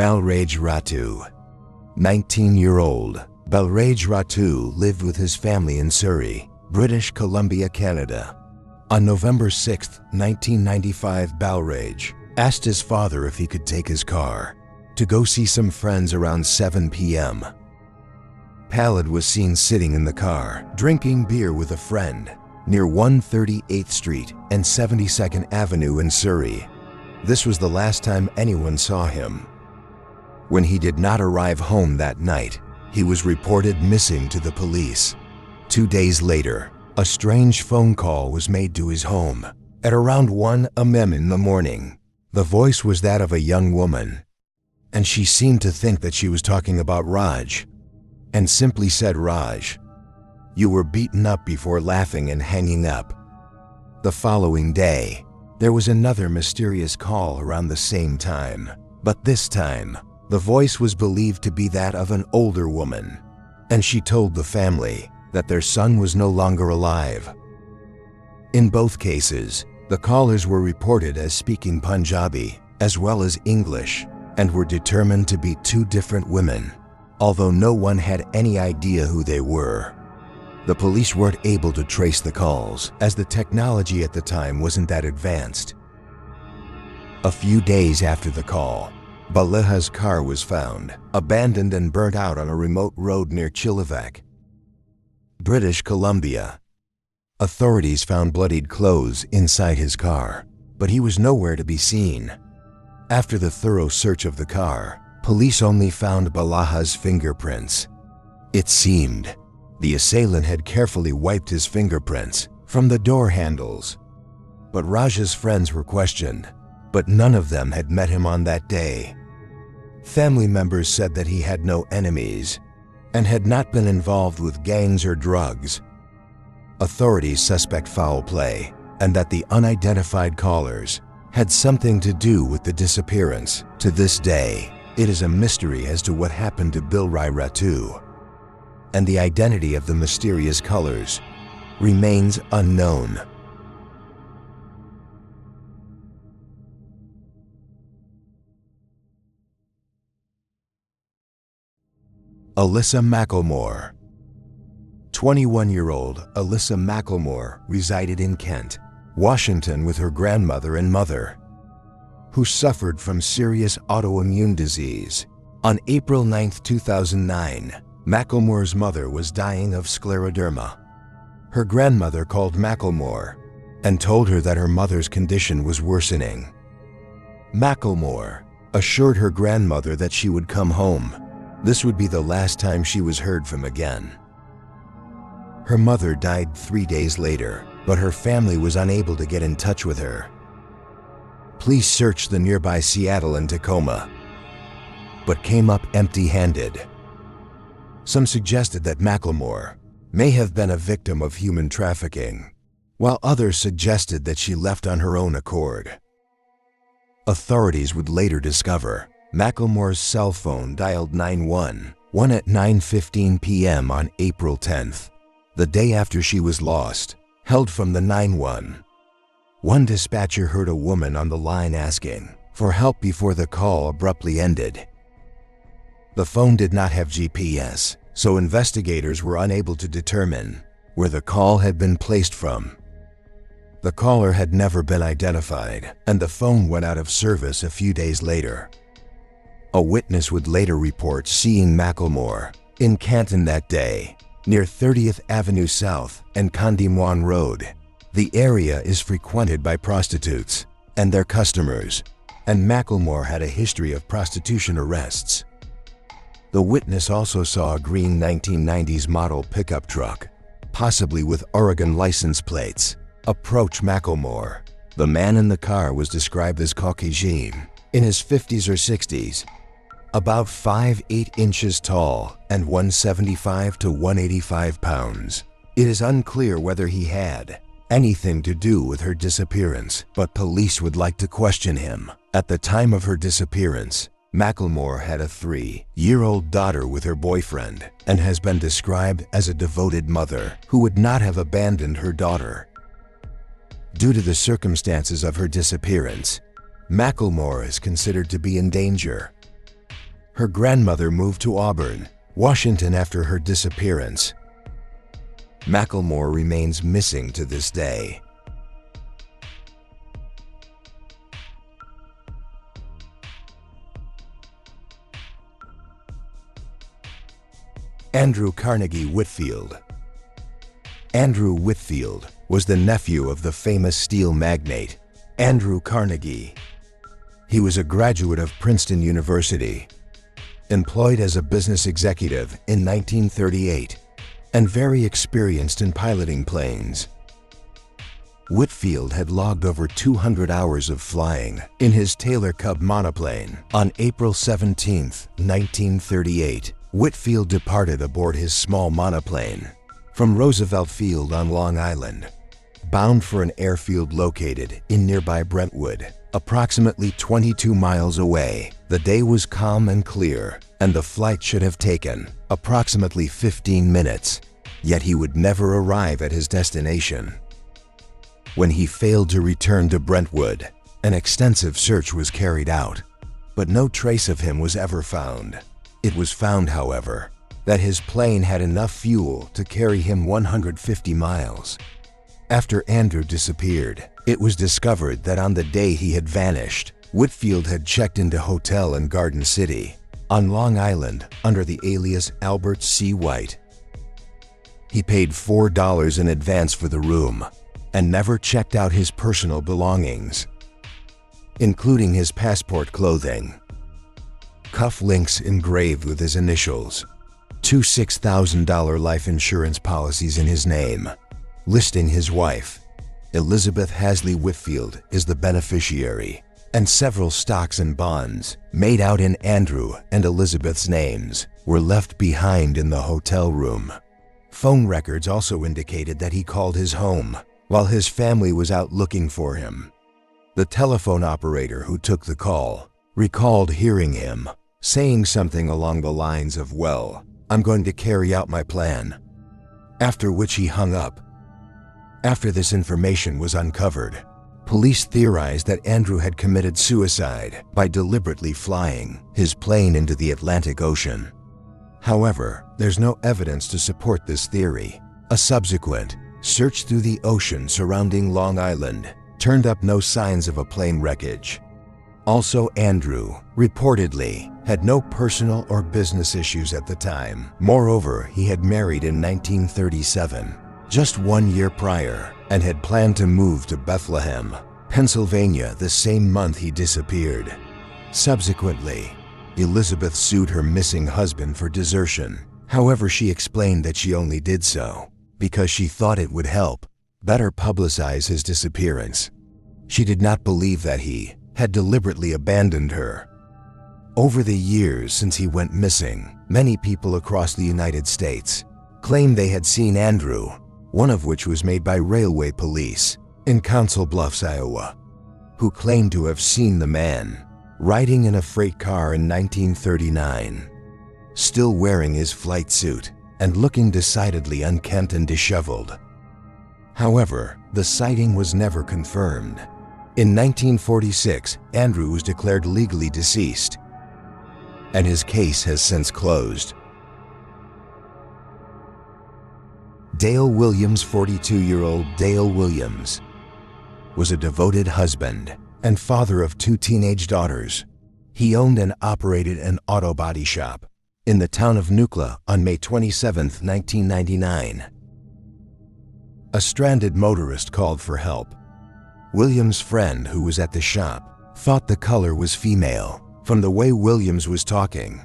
Balrai Rattu. 19-year-old Balrai Rattu lived with his family in Surrey, British Columbia, Canada. On November 6, 1995, Balrai asked his father if he could take his car to go see some friends around 7 p.m. Palad was seen sitting in the car, drinking beer with a friend near 138th Street and 72nd Avenue in Surrey. This was the last time anyone saw him. When he did not arrive home that night, he was reported missing to the police. 2 days later, a strange phone call was made to his home at around 1 a.m. in the morning. The voice was that of a young woman, and she seemed to think that she was talking about Raj, and simply said, "Raj, you were beaten up," before laughing and hanging up. The following day, there was another mysterious call around the same time, but this time, the voice was believed to be that of an older woman, and she told the family that their son was no longer alive. In both cases, the callers were reported as speaking Punjabi as well as English and were determined to be two different women, although no one had any idea who they were. The police weren't able to trace the calls, as the technology at the time wasn't that advanced. A few days after the call, Balai's car was found, abandoned and burnt out on a remote road near Chilliwack, British Columbia. Authorities found bloodied clothes inside his car, but he was nowhere to be seen. After the thorough search of the car, police only found Balai's fingerprints. It seemed the assailant had carefully wiped his fingerprints from the door handles. But Raj's friends were questioned, but none of them had met him on that day. Family members said that he had no enemies and had not been involved with gangs or drugs. Authorities suspect foul play and that the unidentified callers had something to do with the disappearance. To this day, it is a mystery as to what happened to Balrai Rattu, and the identity of the mysterious callers remains unknown. Alyssa Mclemore. 21-year-old Alyssa Mclemore resided in Kent, Washington with her grandmother and mother, who suffered from serious autoimmune disease. On April 9, 2009, Mclemore's mother was dying of scleroderma. Her grandmother called Mclemore and told her that her mother's condition was worsening. Mclemore assured her grandmother that she would come home. This would be the last time she was heard from again. Her mother died 3 days later, but her family was unable to get in touch with her. Police searched the nearby Seattle and Tacoma, but came up empty-handed. Some suggested that Mclemore may have been a victim of human trafficking, while others suggested that she left on her own accord. Authorities would later discover Mclemore's cell phone dialed 911 at 9:15 p.m. on April 10th, the day after she was lost, held from the 911. One dispatcher heard a woman on the line asking for help before the call abruptly ended. The phone did not have GPS, so investigators were unable to determine where the call had been placed from. The caller had never been identified, and the phone went out of service a few days later. A witness would later report seeing Mclemore in Canton that day, near 30th Avenue South and Condemoine Road. The area is frequented by prostitutes and their customers, and Mclemore had a history of prostitution arrests. The witness also saw a green 1990s model pickup truck, possibly with Oregon license plates, approach Mclemore. The man in the car was described as Caucasian, in his 50s or 60s, about 5'8" inches tall and 175 to 185 pounds. It is unclear whether he had anything to do with her disappearance, but police would like to question him. At the time of her disappearance, Mclemore had a 3-year-old daughter with her boyfriend and has been described as a devoted mother who would not have abandoned her daughter. Due to the circumstances of her disappearance, Mclemore is considered to be in danger. Her grandmother moved to Auburn, Washington after her disappearance. Mclemore remains missing to this day. Andrew Carnegie Whitfield. Andrew Whitfield was the nephew of the famous steel magnate, Andrew Carnegie. He was a graduate of Princeton University, employed as a business executive in 1938, and very experienced in piloting planes. Whitfield had logged over 200 hours of flying in his Taylor Cub monoplane. On April 17, 1938, Whitfield departed aboard his small monoplane from Roosevelt Field on Long Island, bound for an airfield located in nearby Brentwood, approximately 22 miles away. The day was calm and clear, and the flight should have taken approximately 15 minutes, yet he would never arrive at his destination. When he failed to return to Brentwood, an extensive search was carried out, but no trace of him was ever found. It was found, however, that his plane had enough fuel to carry him 150 miles. After Andrew disappeared, it was discovered that on the day he had vanished, Whitfield had checked into a hotel in Garden City, on Long Island, under the alias Albert C. White. He paid $4 in advance for the room and never checked out his personal belongings, including his passport clothing, cuff links engraved with his initials, 2 $6,000 life insurance policies in his name, listing his wife, Elizabeth Hasley Whitfield, is the beneficiary, and several stocks and bonds made out in Andrew and Elizabeth's names were left behind in the hotel room. Phone records also indicated that he called his home while his family was out looking for him. The telephone operator who took the call recalled hearing him saying something along the lines of, "Well, I'm going to carry out my plan," after which he hung up. After this information was uncovered, police theorized that Andrew had committed suicide by deliberately flying his plane into the Atlantic Ocean. However, there's no evidence to support this theory. A subsequent search through the ocean surrounding Long Island turned up no signs of a plane wreckage. Also, Andrew reportedly had no personal or business issues at the time. Moreover, he had married in 1937, just 1 year prior, and had planned to move to Bethlehem, Pennsylvania the same month he disappeared. Subsequently, Elizabeth sued her missing husband for desertion. However, she explained that she only did so because she thought it would help better publicize his disappearance. She did not believe that he had deliberately abandoned her. Over the years since he went missing, many people across the United States claimed they had seen Andrew, one of which was made by railway police in Council Bluffs, Iowa, who claimed to have seen the man riding in a freight car in 1939, still wearing his flight suit and looking decidedly unkempt and disheveled. However, the sighting was never confirmed. In 1946, Andrew was declared legally deceased, and his case has since closed. Dale Williams, 42-year-old Dale Williams, was a devoted husband and father of 2 teenage daughters. He owned and operated an auto body shop in the town of Nucla on May 27, 1999. A stranded motorist called for help. Williams' friend, who was at the shop, thought the color was female from the way Williams was talking.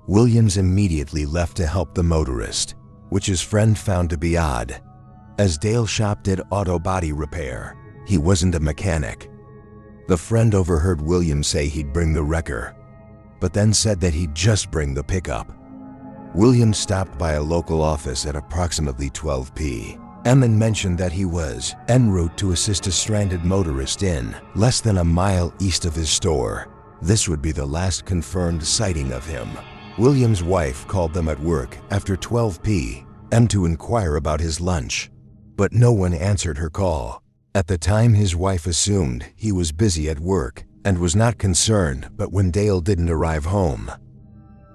Williams immediately left to help the motorist, which his friend found to be odd. As Dale's shop did auto body repair, he wasn't a mechanic. The friend overheard Williams say he'd bring the wrecker, but then said that he'd just bring the pickup. Williams stopped by a local office at approximately 12 p.m. and then mentioned that he was en route to assist a stranded motorist in less than a mile east of his store. This would be the last confirmed sighting of him. Williams' wife called them at work after 12 p.m. to inquire about his lunch, but no one answered her call. At the time, his wife assumed he was busy at work and was not concerned, but when Dale didn't arrive home,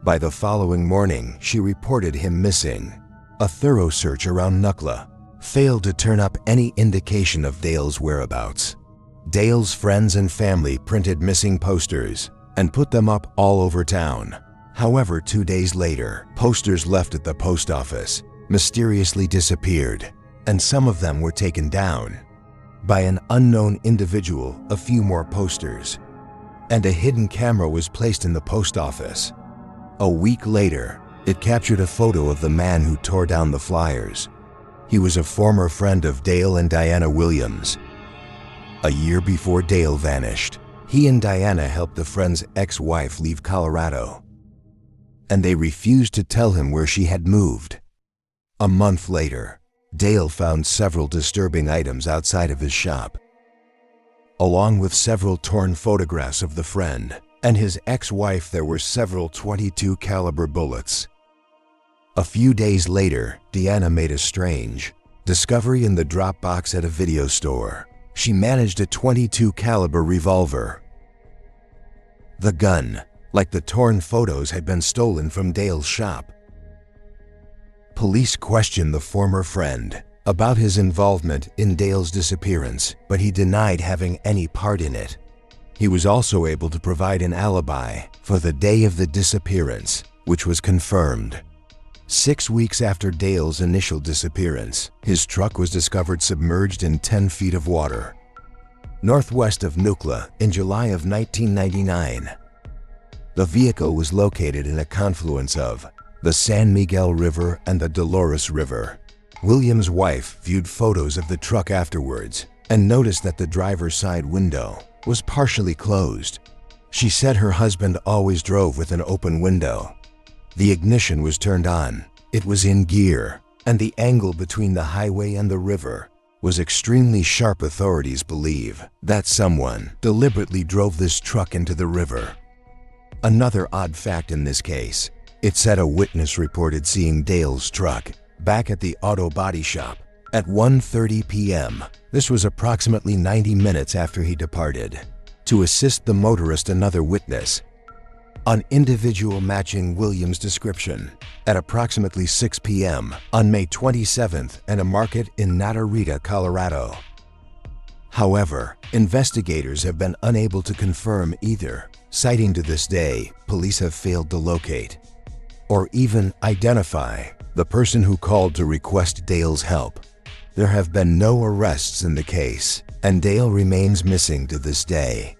By the following morning, she reported him missing. A thorough search around Nucla failed to turn up any indication of Dale's whereabouts. Dale's friends and family printed missing posters and put them up all over town. However, 2 days later, posters left at the post office mysteriously disappeared, and some of them were taken down by an unknown individual. A few more posters and a hidden camera was placed in the post office. A week later, it captured a photo of the man who tore down the flyers. He was a former friend of Dale and Diana Williams. A year before Dale vanished, he and Diana helped the friend's ex-wife leave Colorado, and they refused to tell him where she had moved. A month later, Dale found several disturbing items outside of his shop, along with several torn photographs of the friend and his ex-wife. There were several .22 caliber bullets. A few days later, Diana made a strange discovery in the drop box at a video store. She managed a .22 caliber revolver. The gun, like the torn photos, had been stolen from Dale's shop. Police questioned the former friend about his involvement in Dale's disappearance, but he denied having any part in it. He was also able to provide an alibi for the day of the disappearance, which was confirmed. 6 weeks after Dale's initial disappearance, his truck was discovered submerged in 10 feet of water northwest of Nucla in July of 1999. The vehicle was located in a confluence of the San Miguel River and the Dolores River. Williams' wife viewed photos of the truck afterwards and noticed that the driver's side window was partially closed. She said her husband always drove with an open window. The ignition was turned on, it was in gear, and the angle between the highway and the river was extremely sharp. Authorities believe that someone deliberately drove this truck into the river. Another odd fact in this case, it said a witness reported seeing Dale's truck back at the auto body shop at 1:30 p.m. This was approximately 90 minutes after he departed. To assist the motorist, another witness, an individual matching Williams' description, at approximately 6 p.m. on May 27th at a market in Natarita, Colorado. However, investigators have been unable to confirm either sighting. To this day, police have failed to locate or even identify the person who called to request Dale's help. There have been no arrests in the case, and Dale remains missing to this day.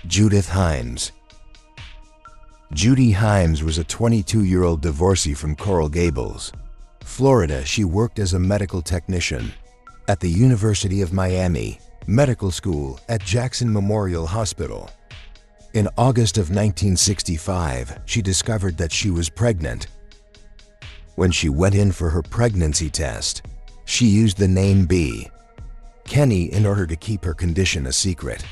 Judith Hyams. Judy Hyams was a 22-year-old divorcee from Coral Gables, Florida. She worked as a medical technician at the University of Miami Medical School at Jackson Memorial Hospital. In August of 1965, she discovered that she was pregnant. When she went in for her pregnancy test, she used the name B. Kenny in order to keep her condition a secret.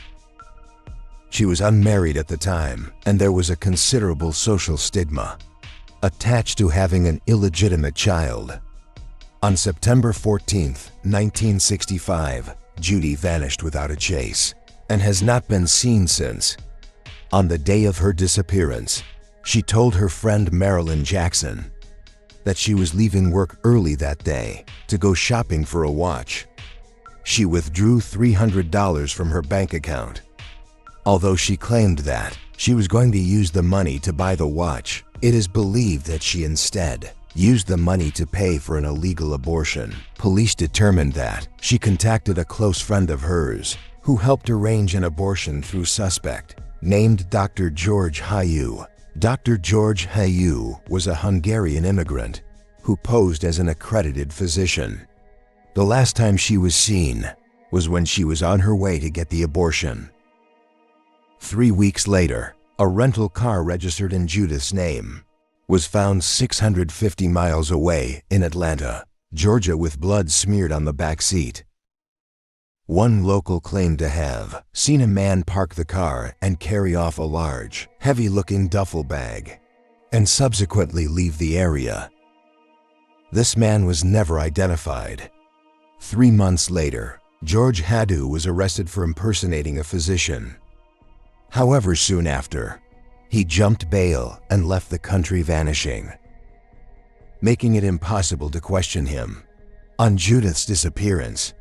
She was unmarried at the time, and there was a considerable social stigma attached to having an illegitimate child. On September 14, 1965, Judy vanished without a trace and has not been seen since. On the day of her disappearance, she told her friend Marilyn Jackson that she was leaving work early that day to go shopping for a watch. She withdrew $300 from her bank account. Although she claimed that she was going to use the money to buy the watch, it is believed that she instead used the money to pay for an illegal abortion. Police determined that she contacted a close friend of hers who helped arrange an abortion through suspect named Dr. George Hyams. Dr. George Hyams was a Hungarian immigrant who posed as an accredited physician. The last time she was seen was when she was on her way to get the abortion. 3 weeks later, a rental car registered in Judith's name was found 650 miles away in Atlanta, Georgia, with blood smeared on the back seat. One local claimed to have seen a man park the car and carry off a large, heavy-looking duffel bag, and subsequently leave the area. This man was never identified. 3 months later, George Haddu was arrested for impersonating a physician. However, soon after, he jumped bail and left the country vanishing, making it impossible to question him. On Judith's disappearance,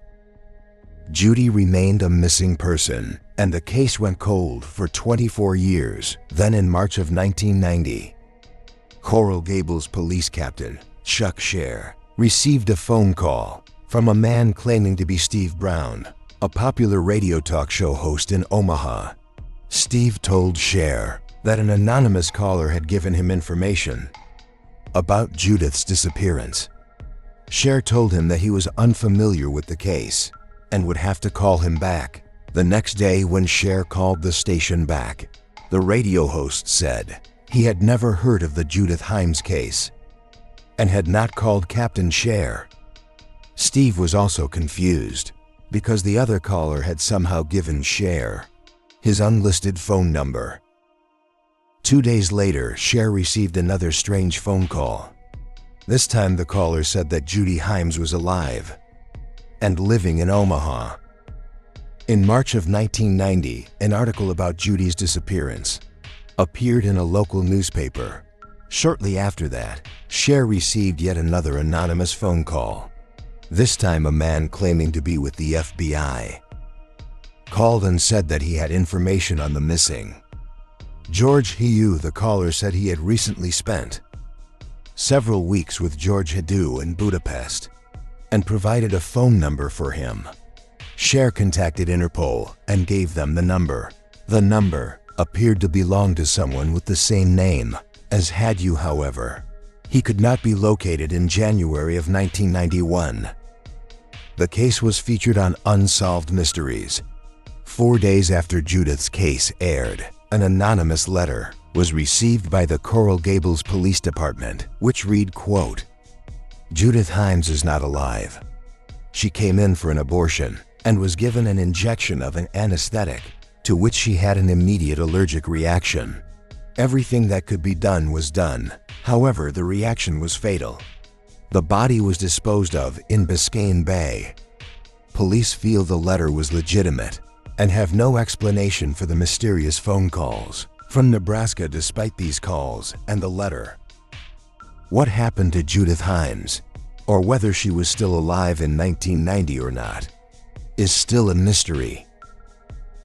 Judy remained a missing person, and the case went cold for 24 years. Then in March of 1990, Coral Gables police captain Chuck Scher received a phone call from a man claiming to be Steve Brown, a popular radio talk show host in Omaha. Steve told Scher that an anonymous caller had given him information about Judith's disappearance. Scher told him that he was unfamiliar with the case and would have to call him back. The next day, when Scher called the station back, the radio host said he had never heard of the Judith Hyams case and had not called Captain Scher. Steve was also confused because the other caller had somehow given Scher his unlisted phone number. 2 days later, Scher received another strange phone call. This time the caller said that Judy Hyams was alive and living in Omaha. In March of 1990, an article about Judy's disappearance appeared in a local newspaper. Shortly after that, Scher received yet another anonymous phone call. This time a man claiming to be with the FBI called and said that he had information on the missing George Haddu. The caller said he had recently spent several weeks with George Haddu in Budapest and provided a phone number for him. Scher contacted Interpol and gave them the number. The number appeared to belong to someone with the same name as Haddu. However, he could not be located. In January of 1991, the case was featured on Unsolved Mysteries. 4 days after Judith's case aired, an anonymous letter was received by the Coral Gables Police Department, which read, quote, "Judith Hyams is not alive. She came in for an abortion and was given an injection of an anesthetic, to which she had an immediate allergic reaction. Everything that could be done was done. However, the reaction was fatal. The body was disposed of in Biscayne Bay." Police feel the letter was legitimate and have no explanation for the mysterious phone calls from Nebraska despite these calls and the letter. What happened to Judith Hyams, or whether she was still alive in 1990 or not, is still a mystery.